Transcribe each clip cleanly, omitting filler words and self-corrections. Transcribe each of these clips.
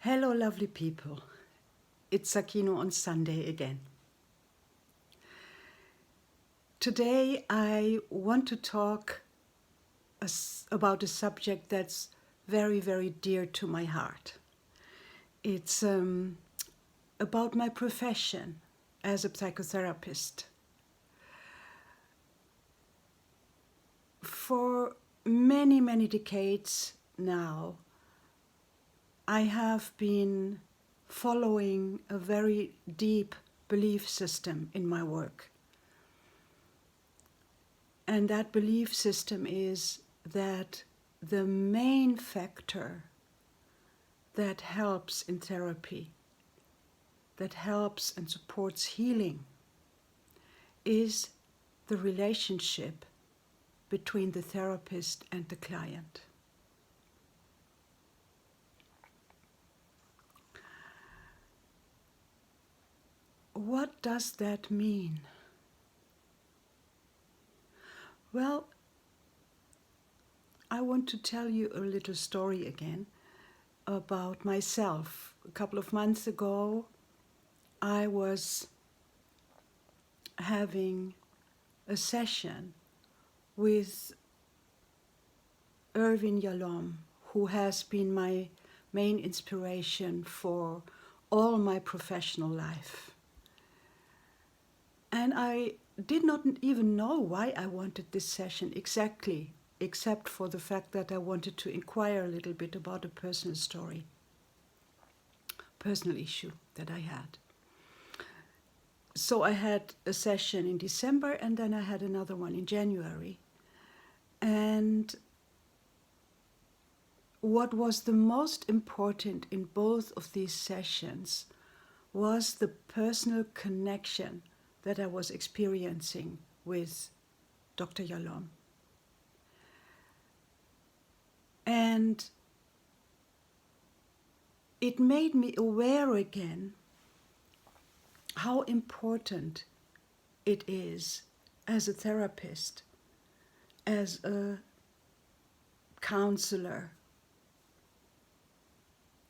Hello, lovely people. It's Sakino on Sunday again. Today I want to talk about a subject that's very, very dear to my heart. It's about my profession as a psychotherapist. For many, many decades now, I have been following a very deep belief system in my work. And that belief system is that the main factor that helps in therapy, that helps and supports healing, is the relationship between the therapist and the client. What does that mean? Well, I want to tell you a little story again about myself. A couple of months ago, I was having a session with Yalom, who has been my main inspiration for all my professional life. And I did not even know why I wanted this session exactly, except for the fact that I wanted to inquire a little bit about a personal story, personal issue that I had. So I had a session in December and then I had another one in January. And what was the most important in both of these sessions was the personal connection that I was experiencing with Dr. Yalom. And it made me aware again how important it is as a therapist, as a counselor,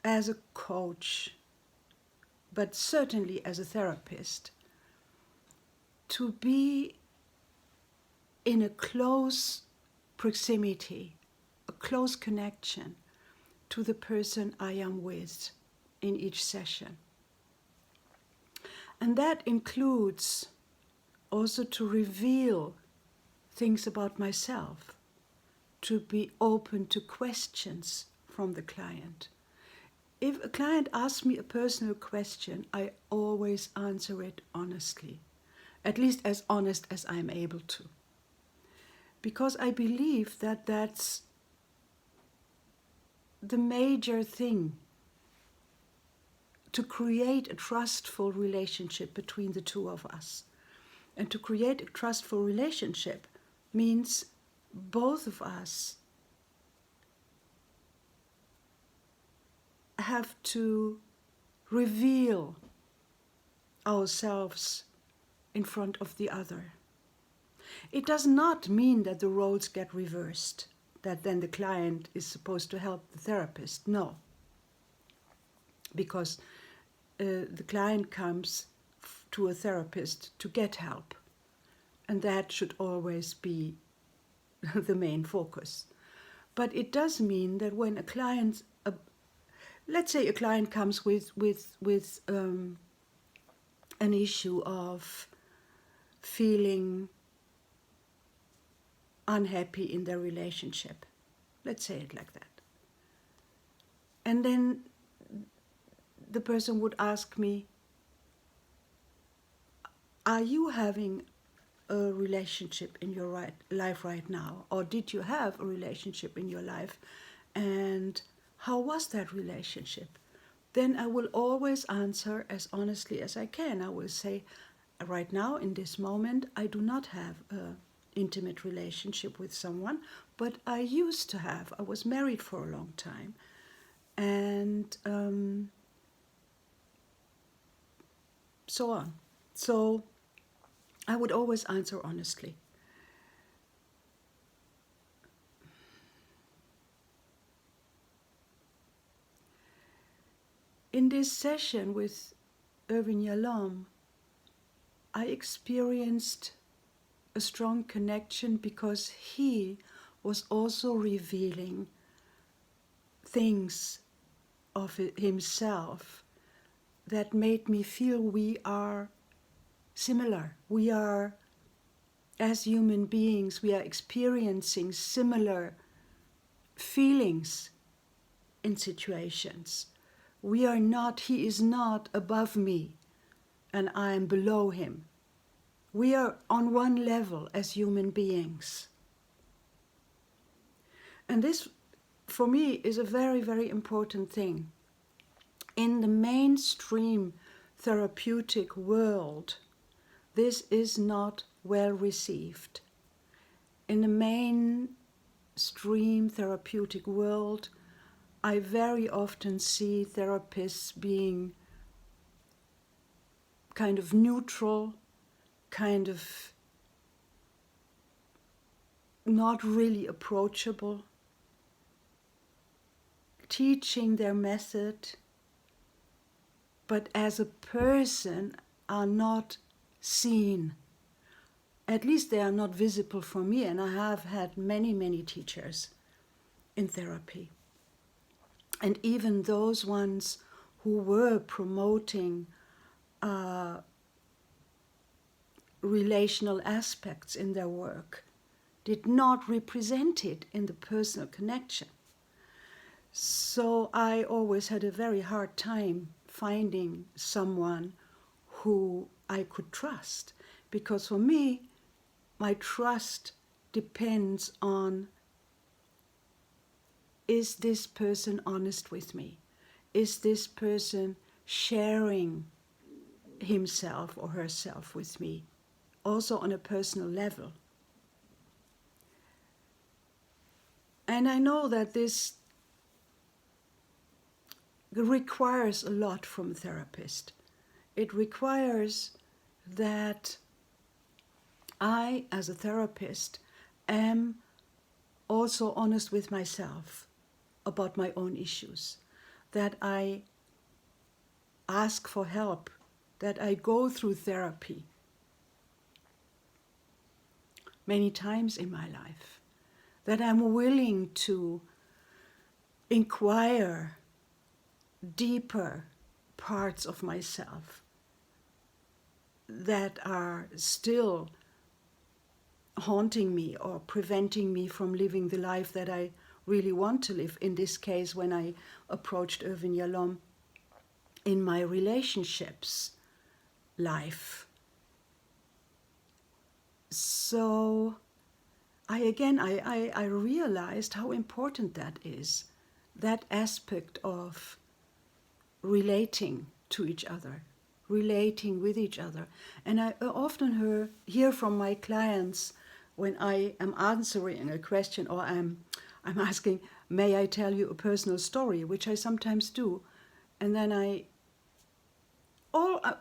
as a coach, but certainly as a therapist, to be in a close proximity, a close connection to the person I am with in each session. And that includes also to reveal things about myself, to be open to questions from the client. If a client asks me a personal question, I always answer it honestly, at least as honest as I'm able to. Because I believe that that's the major thing to create a trustful relationship between the two of us. And to create a trustful relationship means both of us have to reveal ourselves in front of the other. It does not mean that the roles get reversed, that then the client is supposed to help the therapist. No. Because the client comes to a therapist to get help. And that should always be the main focus. But it does mean that when a client, let's say a client comes with an issue of feeling unhappy in their relationship, let's say it like that. And then the person would ask me, are you having a relationship in your life right now? Or did you have a relationship in your life? And how was that relationship? Then I will always answer as honestly as I can. I will say, right now, in this moment, I do not have an intimate relationship with someone, but I used to have. I was married for a long time. And so on. So I would always answer honestly. in this session with Irvin Yalom, I experienced a strong connection because he was also revealing things of himself that made me feel we are similar. We are, as human beings, we are experiencing similar feelings in situations. We are not, he is not above me and I am below him. We are on one level as human beings. And this, for me, is a very, very important thing. In the mainstream therapeutic world, this is not well received. In the mainstream therapeutic world, I very often see therapists being kind of neutral, kind of not really approachable, teaching their method, but as a person are not seen. At least they are not visible for me, and I have had many, many teachers in therapy. And even those ones who were promoting relational aspects in their work did not represent it in the personal connection. So I always had a very hard time finding someone who I could trust, because for me, my trust depends on, is this person honest with me? Is this person sharing himself or herself with me, also on a personal level? And I know that this requires a lot from a therapist. It requires that I, as a therapist, am also honest with myself about my own issues, that I ask for help, that I go through therapy many times in my life, that I'm willing to inquire deeper parts of myself that are still haunting me or preventing me from living the life that I really want to live. In this case, when I approached Irvin Yalom in my relationships life. So I realized how important that is, that aspect of relating to each other, relating with each other. And I often hear from my clients when I am answering a question or I'm asking, may I tell you a personal story, which I sometimes do. And then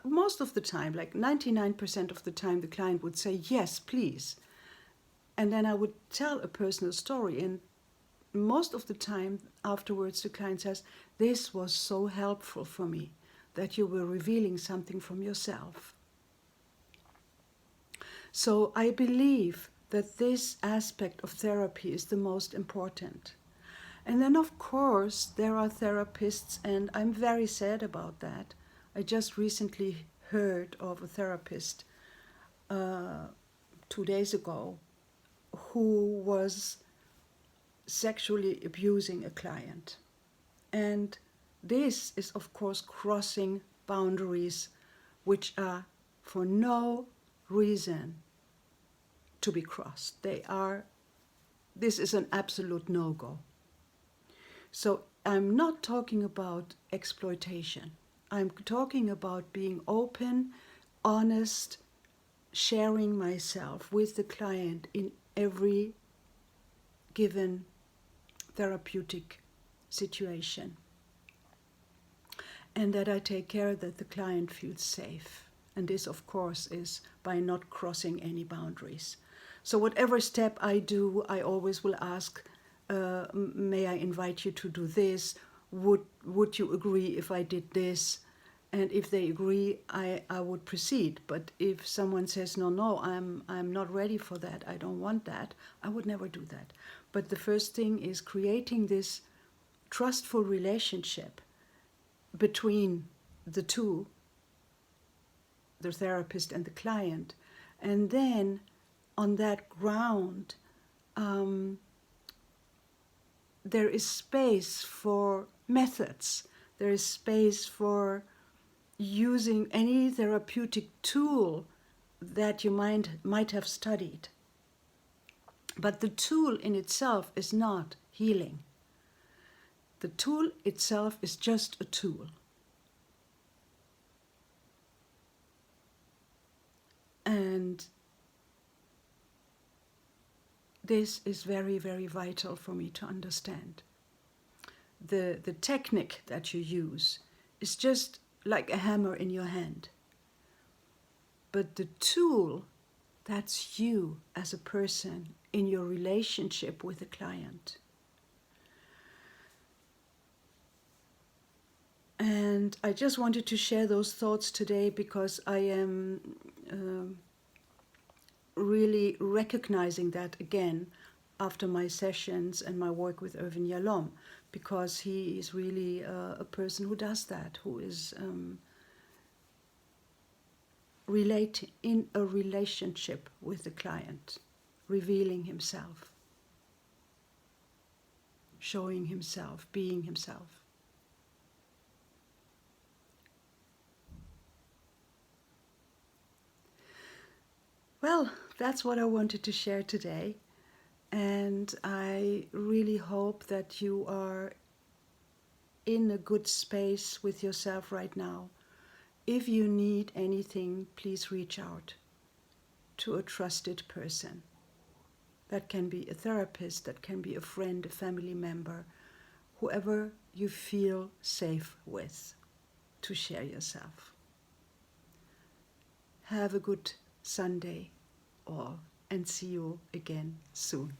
most of the time, like 99% of the time, the client would say, yes, please. And then I would tell a personal story. And most of the time afterwards, the client says, this was so helpful for me that you were revealing something from yourself. So I believe that this aspect of therapy is the most important. And then, of course, there are therapists, and I'm very sad about that. I just recently heard of a therapist 2 days ago who was sexually abusing a client. And this is, of course, crossing boundaries which are for no reason to be crossed. This is an absolute no-go. So I'm not talking about exploitation. I'm talking about being open, honest, sharing myself with the client in every given therapeutic situation. And that I take care that the client feels safe. And this, of course, is by not crossing any boundaries. So whatever step I do, I always will ask, may I invite you to do this? would you agree if I did this? And if they agree, I would proceed. But if someone says, no, I'm not ready for that, I don't want that, I would never do that. But the first thing is creating this trustful relationship between the two, the therapist and the client. And then on that ground, there is space for methods. There is space for using any therapeutic tool that you might have studied. But the tool in itself is not healing. The tool itself is just a tool. And this is very, very vital for me to understand. The technique that you use is just like a hammer in your hand. But the tool, that's you as a person in your relationship with the client. And I just wanted to share those thoughts today because I am really recognizing that again after my sessions and my work with Irvin Yalom, because he is really a person who does that, who is in a relationship with the client, revealing himself, showing himself, being himself. Well, that's what I wanted to share today. And I really hope that you are in a good space with yourself right now. If you need anything, please reach out to a trusted person. That can be a therapist, that can be a friend, a family member, whoever you feel safe with to share yourself. Have a good Sunday all, and see you again soon.